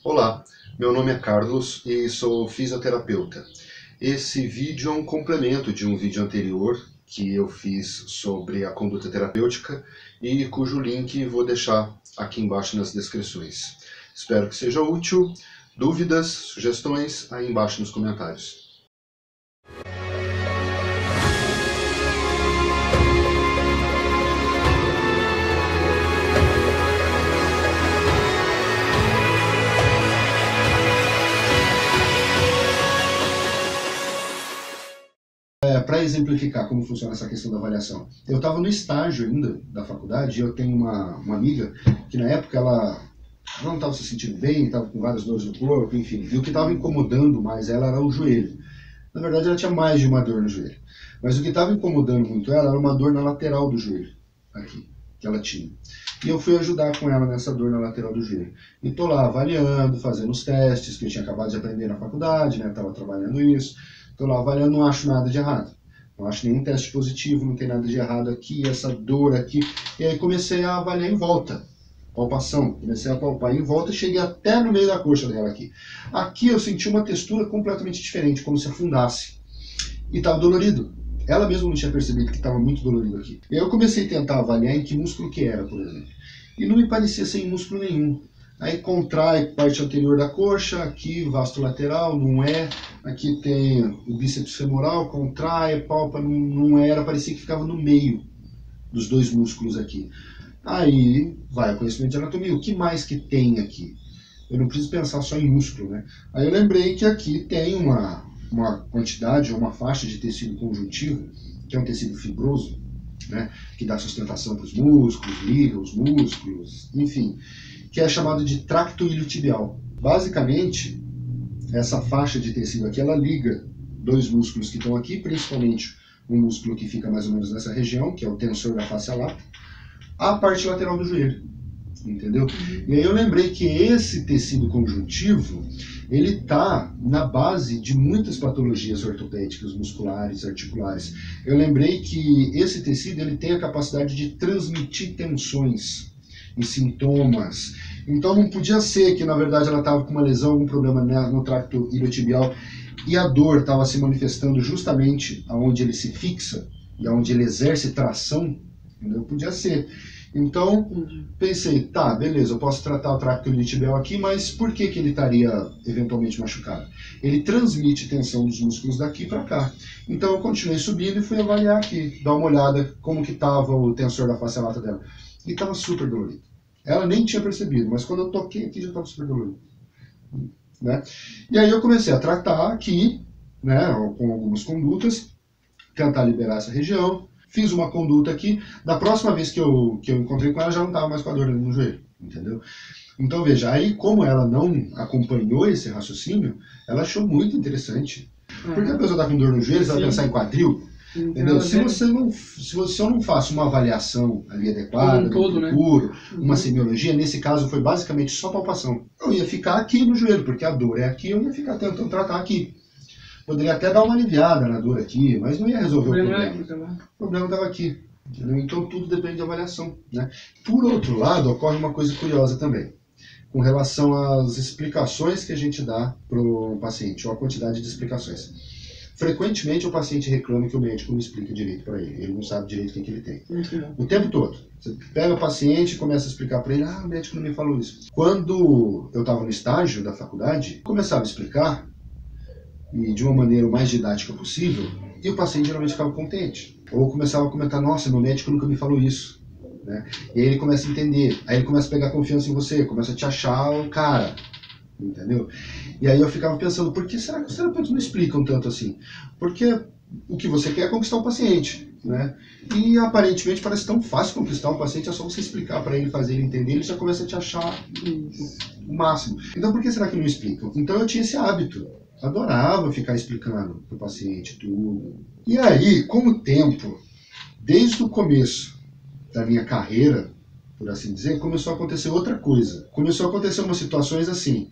Olá, meu nome é Carlos e sou fisioterapeuta. Esse vídeo é um complemento de um vídeo anterior que eu fiz sobre a conduta terapêutica e cujo link vou deixar aqui embaixo nas descrições. Espero que seja útil. Dúvidas, sugestões, aí embaixo nos comentários. Para exemplificar como funciona essa questão da avaliação, eu estava no estágio ainda da faculdade e eu tenho uma amiga que na época ela não estava se sentindo bem, estava com várias dores no corpo, enfim, e o que estava incomodando mais ela era o joelho. Na verdade ela tinha mais de uma dor no joelho, mas o que estava incomodando muito ela era uma dor na lateral do joelho, aqui, que ela tinha. E eu fui ajudar com ela nessa dor na lateral do joelho. E estou lá avaliando, fazendo os testes que eu tinha acabado de aprender na faculdade, né? Estava trabalhando isso. Estou lá avaliando, não acho nada de errado. Não acho nenhum teste positivo, não tem nada de errado aqui, essa dor aqui. E aí comecei a avaliar em volta. Palpação. Comecei a palpar em volta e cheguei até no meio da coxa dela aqui. Aqui eu senti uma textura completamente diferente, como se afundasse. E estava dolorido. Ela mesma não tinha percebido que estava muito dolorido aqui. E aí eu comecei a tentar avaliar em que músculo que era, por exemplo. E não me parecia ser em músculo nenhum. Aí contrai parte anterior da coxa, aqui vasto lateral, não é. Aqui tem o bíceps femoral, contrai, palpa, não era, parecia que ficava no meio dos dois músculos aqui. Aí vai o conhecimento de anatomia, o que mais que tem aqui? Eu não preciso pensar só em músculo, né? Aí eu lembrei que aqui tem uma quantidade, uma faixa de tecido conjuntivo, que é um tecido fibroso, né? Que dá sustentação para os músculos, liga os músculos, enfim, que é chamado de tracto iliotibial. Basicamente, essa faixa de tecido aqui, ela liga dois músculos que estão aqui, principalmente um músculo que fica mais ou menos nessa região, que é o tensor da fáscia lata, à parte lateral do joelho, entendeu? E aí eu lembrei que esse tecido conjuntivo, ele está na base de muitas patologias ortopédicas, musculares, articulares. Eu lembrei que esse tecido, ele tem a capacidade de transmitir tensões e sintomas. Então não podia ser que na verdade ela estava com uma lesão, algum problema no tracto iliotibial e a dor estava se manifestando justamente aonde ele se fixa e aonde ele exerce tração, entendeu? Podia ser. Então pensei, tá, beleza, eu posso tratar o tracto iliotibial aqui, mas por que ele estaria eventualmente machucado? Ele transmite tensão dos músculos daqui para cá. Então eu continuei subindo e fui avaliar aqui, dar uma olhada como que estava o tensor da face lata dela. E estava super dolorido. Ela nem tinha percebido, mas quando eu toquei aqui já estava super dolorido. Né? E aí eu comecei a tratar aqui, né, com algumas condutas, tentar liberar essa região. Fiz uma conduta aqui. Da próxima vez que eu encontrei com ela, já não estava mais com a dor no joelho. Entendeu? Então veja, aí como ela não acompanhou esse raciocínio, ela achou muito interessante. Porque a pessoa está com dor no joelho, você vai pensar em quadril. Entendeu? Se eu não faço uma avaliação ali adequada, procuro, uma semiologia, nesse caso foi basicamente só palpação. Eu ia ficar aqui no joelho, porque a dor é aqui, eu ia ficar tentando tratar aqui. Poderia até dar uma aliviada na dor aqui, mas não ia resolver o problema. O problema estava aqui. Entendeu? Então tudo depende de avaliação. Né? Por outro lado, ocorre uma coisa curiosa também, com relação às explicações que a gente dá para o paciente, ou a quantidade de explicações. Frequentemente o paciente reclama que o médico não explica direito para ele, ele não sabe direito o que ele tem. O tempo todo. Você pega o paciente e começa a explicar para ele, o médico não me falou isso. Quando eu estava no estágio da faculdade, começava a explicar, e de uma maneira o mais didática possível, e o paciente geralmente ficava contente. Ou começava a comentar, nossa, meu médico nunca me falou isso. Né? E aí ele começa a entender, aí ele começa a pegar confiança em você, começa a te achar o cara. Entendeu? E aí eu ficava pensando, por que será que os terapeutas não explicam tanto assim? Porque o que você quer é conquistar o paciente, né? E aparentemente parece tão fácil conquistar um paciente, é só você explicar para ele, fazer ele entender, ele já começa a te achar o máximo. Então por que será que não explicam? Então eu tinha esse hábito, adorava ficar explicando para o paciente tudo. E aí, com o tempo, desde o começo da minha carreira, por assim dizer, começou a acontecer outra coisa. Começou a acontecer umas situações assim,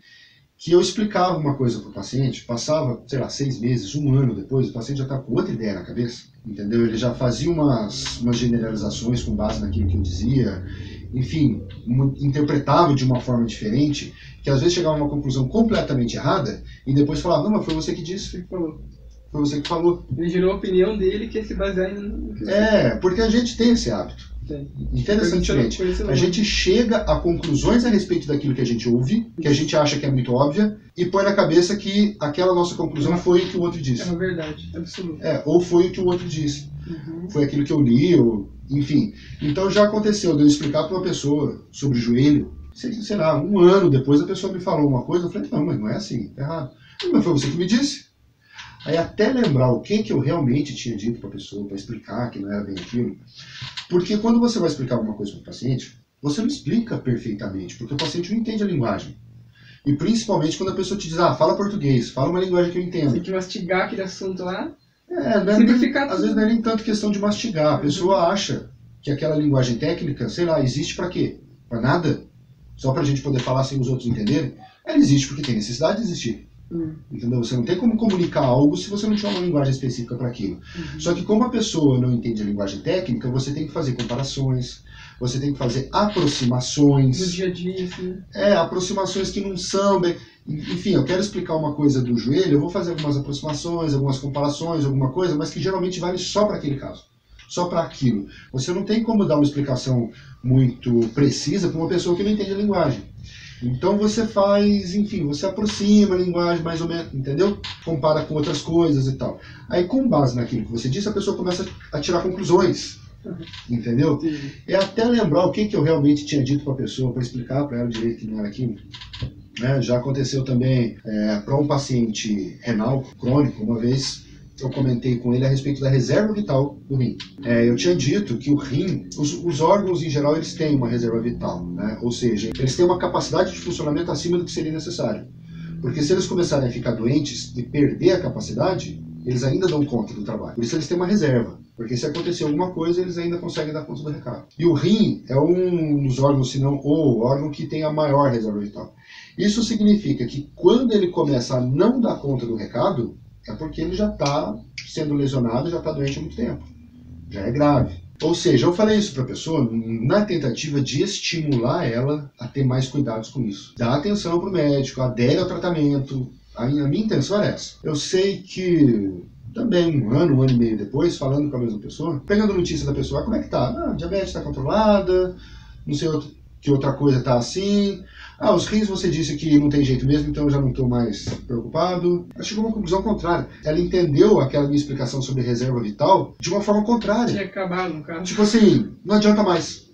que eu explicava uma coisa para o paciente, passava, sei lá, 6 meses, 1 ano depois, o paciente já estava com outra ideia na cabeça, entendeu? Ele já fazia umas generalizações com base naquilo que eu dizia, enfim, interpretava de uma forma diferente, que às vezes chegava a uma conclusão completamente errada e depois falava, não, mas foi você que disse. Ele falou. Foi você que falou. Ele gerou a opinião dele que ia se basear no que você Porque a gente tem esse hábito. tem. Interessantemente, a gente chega a conclusões a respeito daquilo que a gente ouve, que a gente acha que é muito óbvia, e põe na cabeça que aquela nossa conclusão foi o que o outro disse. É uma verdade, absoluta. Ou foi o que o outro disse. Uhum. Foi aquilo que eu li, enfim. Então já aconteceu de eu explicar para uma pessoa sobre o joelho, sei lá, um ano depois a pessoa me falou uma coisa, eu falei, não, mas não é assim, é errado. Mas foi você que me disse. Aí até lembrar o que eu realmente tinha dito para a pessoa, para explicar que não era bem aquilo. Porque quando você vai explicar alguma coisa para o paciente, você não explica perfeitamente, porque o paciente não entende a linguagem. E principalmente quando a pessoa te diz, fala português, fala uma linguagem que eu entendo. Você tem que mastigar aquele assunto lá. Simplificar às vezes não é nem tanto questão de mastigar. A pessoa acha que aquela linguagem técnica, sei lá, existe para quê? Para nada? Só para a gente poder falar sem os outros entenderem? Ela existe porque tem necessidade de existir. Entendeu? Você não tem como comunicar algo se você não tiver uma linguagem específica para aquilo. Só que como a pessoa não entende a linguagem técnica, você tem que fazer comparações, você tem que fazer aproximações. No dia a dia, assim. Aproximações que não são bem... Enfim, eu quero explicar uma coisa do joelho, eu vou fazer algumas aproximações, algumas comparações, alguma coisa, mas que geralmente vale só para aquele caso. Só para aquilo. Você não tem como dar uma explicação muito precisa para uma pessoa que não entende a linguagem. Então você faz, enfim, você aproxima a linguagem mais ou menos, entendeu? Compara com outras coisas e tal. Aí com base naquilo que você disse, a pessoa começa a tirar conclusões, entendeu? Sim. É até lembrar o que eu realmente tinha dito para a pessoa, para explicar para ela direito que não era aquilo. Já aconteceu também para um paciente renal crônico, uma vez eu comentei com ele a respeito da reserva vital do rim. Eu tinha dito que o rim, os órgãos em geral, eles têm uma reserva vital, né? Ou seja, eles têm uma capacidade de funcionamento acima do que seria necessário. Porque se eles começarem a ficar doentes e perder a capacidade, eles ainda dão conta do trabalho. Por isso eles têm uma reserva. Porque se acontecer alguma coisa, eles ainda conseguem dar conta do recado. E o rim é um dos órgãos, se não o órgão que tem a maior reserva vital. Isso significa que quando ele começa a não dar conta do recado, é porque ele já está sendo lesionado, já está doente há muito tempo. Já é grave. Ou seja, eu falei isso para a pessoa na tentativa de estimular ela a ter mais cuidados com isso. Dá atenção para o médico, adere ao tratamento. A minha intenção era essa. Eu sei que também um ano e meio depois, falando com a mesma pessoa, pegando notícia da pessoa, como é que tá? A diabetes está controlada, não sei que outra coisa está assim. Os rins você disse que não tem jeito mesmo, então eu já não estou mais preocupado. Ela chegou a uma conclusão contrária. Ela entendeu aquela minha explicação sobre reserva vital de uma forma contrária. Tinha acabado, no caso. Tipo assim, não adianta mais.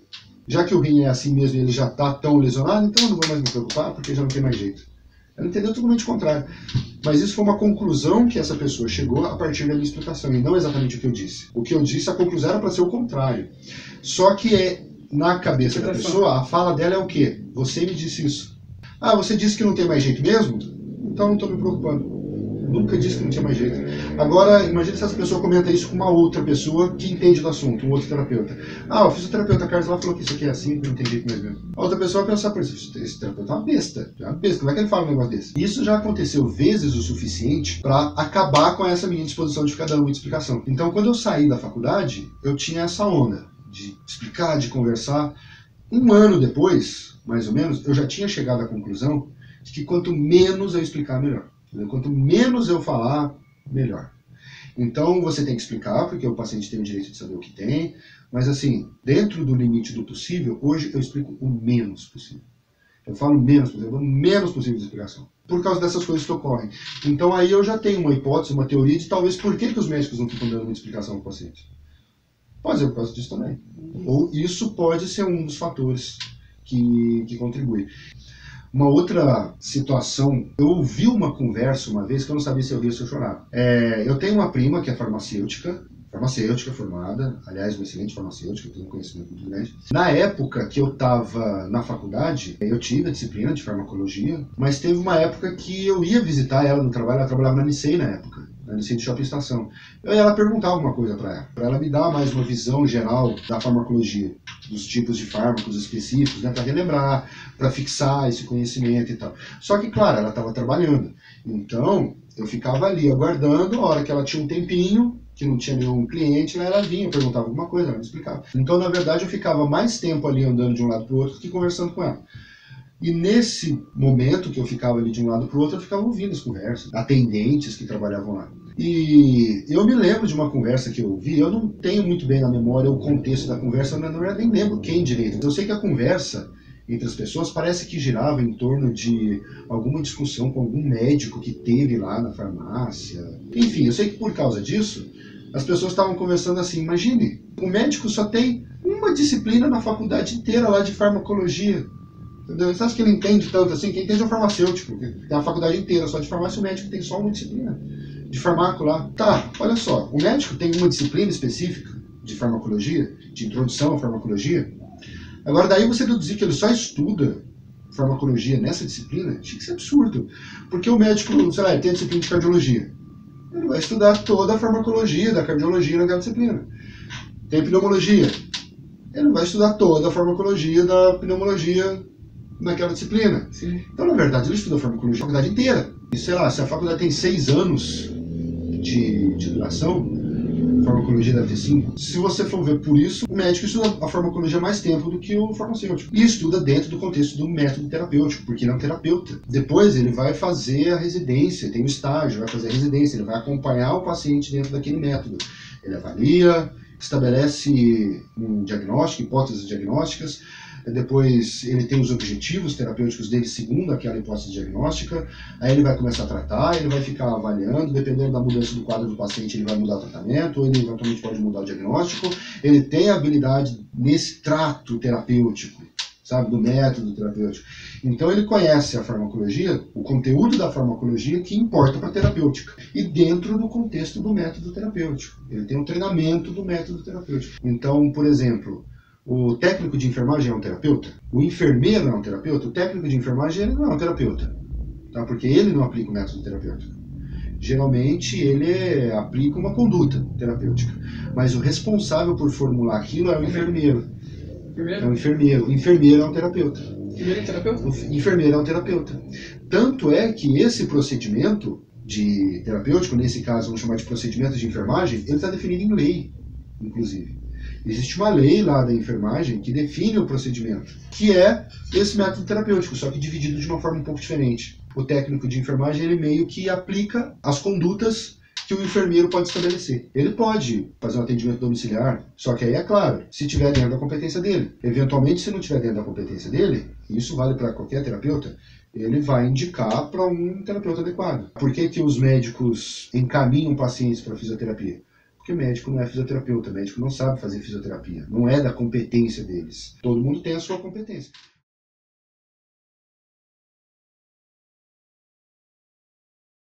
Já que o rim é assim mesmo e ele já está tão lesionado, então eu não vou mais me preocupar porque já não tem mais jeito. Ela entendeu totalmente o contrário. Mas isso foi uma conclusão que essa pessoa chegou a partir da minha explicação, e não exatamente o que eu disse. O que eu disse, a conclusão era para ser o contrário. Só que na cabeça da pessoa, a fala dela é o quê? Você me disse isso. Você disse que não tem mais jeito mesmo? Então não estou me preocupando. Nunca disse que não tinha mais jeito. Agora, imagine se essa pessoa comenta isso com uma outra pessoa que entende do assunto, um outro terapeuta. O fisioterapeuta Carlos lá falou que isso aqui é assim, que não tem jeito mais mesmo. A outra pessoa vai pensar, por isso, esse terapeuta é uma besta. É uma besta. Como é que ele fala um negócio desse? Isso já aconteceu vezes o suficiente para acabar com essa minha disposição de ficar dando muita explicação. Então, quando eu saí da faculdade, eu tinha essa onda de explicar, de conversar. Um ano depois, mais ou menos, eu já tinha chegado à conclusão de que quanto menos eu explicar, melhor. Quanto menos eu falar, melhor. Então você tem que explicar, porque o paciente tem o direito de saber o que tem, mas assim, dentro do limite do possível, hoje eu explico o menos possível. Eu falo menos possível, eu dou menos possível de explicação, por causa dessas coisas que ocorrem. Então aí eu já tenho uma hipótese, uma teoria de talvez por que os médicos não ficam dando muita explicação ao paciente. Pode ser por causa disso também. Ou isso pode ser um dos fatores que contribui. Uma outra situação, eu ouvi uma conversa uma vez que eu não sabia se eu ria ou se eu chorava. Eu tenho uma prima que é farmacêutica formada, aliás, uma excelente farmacêutica, tem um conhecimento muito grande. Na época que eu estava na faculdade, eu tive a disciplina de farmacologia, mas teve uma época que eu ia visitar ela no trabalho, ela trabalhava na Nicei na época, na Nicei de Shopping Estação. Eu ia lá perguntar alguma coisa para ela me dar mais uma visão geral da farmacologia, dos tipos de fármacos específicos, né, para relembrar, para fixar esse conhecimento e tal. Só que, claro, ela estava trabalhando, então eu ficava ali aguardando, a hora que ela tinha um tempinho, que não tinha nenhum cliente, lá ela vinha, perguntava alguma coisa, ela me explicava. Então, na verdade, eu ficava mais tempo ali andando de um lado para o outro do que conversando com ela. E nesse momento que eu ficava ali de um lado para o outro, eu ficava ouvindo as conversas, atendentes que trabalhavam lá. E eu me lembro de uma conversa que eu ouvi, eu não tenho muito bem na memória o contexto da conversa, eu nem lembro quem direito. Eu sei que a conversa entre as pessoas parece que girava em torno de alguma discussão com algum médico que teve lá na farmácia. Enfim, eu sei que por causa disso, as pessoas estavam conversando assim, imagine, o médico só tem uma disciplina na faculdade inteira lá de farmacologia. Entendeu? Você acha que ele entende tanto assim? Quem entende é o farmacêutico, que tem a faculdade inteira só de farmácia, o médico tem só uma disciplina de farmaco lá. Tá, olha só, o médico tem uma disciplina específica de farmacologia, de introdução à farmacologia. Agora, daí você deduzir que ele só estuda farmacologia nessa disciplina, tinha que ser absurdo. Porque o médico, sei lá, ele tem a disciplina de cardiologia. Ele vai estudar toda a farmacologia da cardiologia naquela disciplina. Tem pneumologia. Ele vai estudar toda a farmacologia da pneumologia naquela disciplina. Sim. Então, na verdade, ele estuda a farmacologia a faculdade inteira. E sei lá, se a faculdade tem 6 anos de duração, a farmacologia deve ter 5. Se você for ver por isso, o médico estuda a farmacologia mais tempo do que o farmacêutico. E estuda dentro do contexto do método terapêutico, porque ele é um terapeuta. Depois ele vai fazer a residência, tem o estágio, vai fazer a residência, ele vai acompanhar o paciente dentro daquele método. Ele avalia, estabelece um diagnóstico, hipóteses diagnósticas. Depois ele tem os objetivos terapêuticos dele segundo aquela hipótese diagnóstica, aí ele vai começar a tratar, ele vai ficar avaliando, dependendo da mudança do quadro do paciente ele vai mudar o tratamento, ou ele eventualmente pode mudar o diagnóstico, ele tem a habilidade nesse trato terapêutico, sabe, do método terapêutico. Então ele conhece a farmacologia, o conteúdo da farmacologia que importa para a terapêutica, e dentro do contexto do método terapêutico. Ele tem um treinamento do método terapêutico. Então, por exemplo, o técnico de enfermagem é um terapeuta? O enfermeiro é um terapeuta? O técnico de enfermagem ele não é um terapeuta, tá? Porque ele não aplica o método terapêutico. Geralmente ele aplica uma conduta terapêutica, mas o responsável por formular aquilo é o enfermeiro. É o enfermeiro. O enfermeiro é um terapeuta. Enfermeiro é terapeuta? O enfermeiro é um terapeuta. Tanto é que esse procedimento de terapêutico, nesse caso vamos chamar de procedimento de enfermagem, ele está definido em lei, inclusive. Existe uma lei lá da enfermagem que define o procedimento, que é esse método terapêutico, só que dividido de uma forma um pouco diferente. O técnico de enfermagem, ele meio que aplica as condutas que o enfermeiro pode estabelecer. Ele pode fazer um atendimento domiciliar, só que aí é claro, se tiver dentro da competência dele. Eventualmente, se não tiver dentro da competência dele, e isso vale para qualquer terapeuta, ele vai indicar para um terapeuta adequado. Por que que os médicos encaminham pacientes para fisioterapia? Porque médico não é fisioterapeuta, médico não sabe fazer fisioterapia, não é da competência deles. Todo mundo tem a sua competência.